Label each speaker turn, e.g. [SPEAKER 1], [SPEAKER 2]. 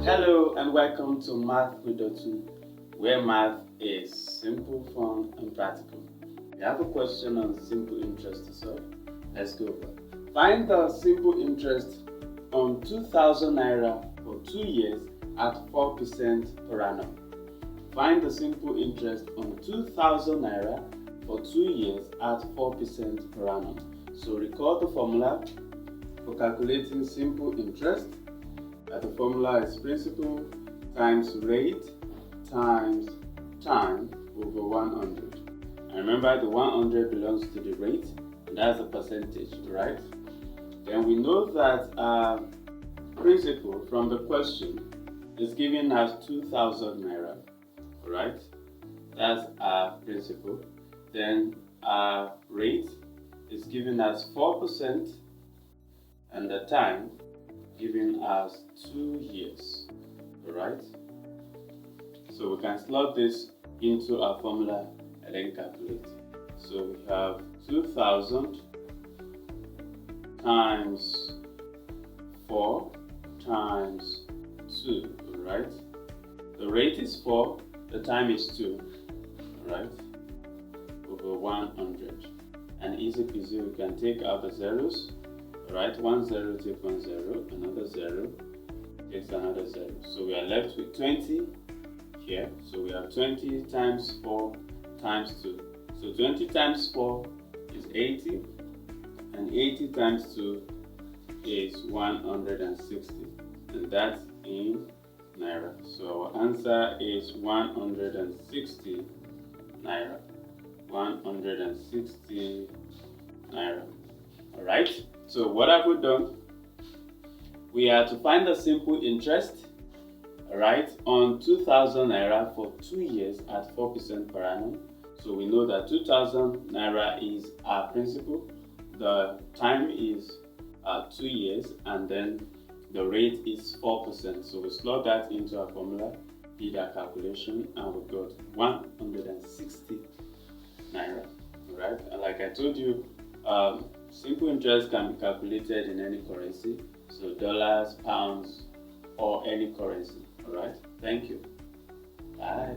[SPEAKER 1] Hello and welcome to Math with Dotun, where math is simple, fun and practical. We have a question on simple interest to solve. Let's go over. Find the simple interest on 2,000 naira for 2 years at 4% per annum. Find the simple interest on 2,000 naira for 2 years at 4% per annum. So recall the formula for calculating simple interest. The formula is principal times rate times time over 100. And remember, the 100 belongs to the rate, and that's the percentage, right? Then we know that our principal from the question is given as 2,000 naira, right? That's our principal. Then our rate is given as 4%, and the time given as 2 years, alright? So we can slot this into our formula and then calculate. So we have 2,000 times 4 times 2, alright? The rate is 4, the time is 2, alright? Over 100. And easy peasy, we can take out the zeros. Right, 1 0 take 1 0, another 0 takes another 0. So we are left with 20 here. So we have 20 times 4 times 2. So 20 times 4 is 80, and 80 times 2 is 160, and that's in naira. So our answer is 160 naira. 160 naira. Alright? So what have we done? We are to find the simple interest, right, on 2,000 naira for 2 years at 4% per annum. So we know that 2,000 naira is our principal, the time is 2 years, and then the rate is 4%. So we slot that into our formula, did our calculation, and we got 160 naira, right? And like I told you, simple interest can be calculated in any currency, so dollars, pounds, or any currency. Alright, thank you. Bye.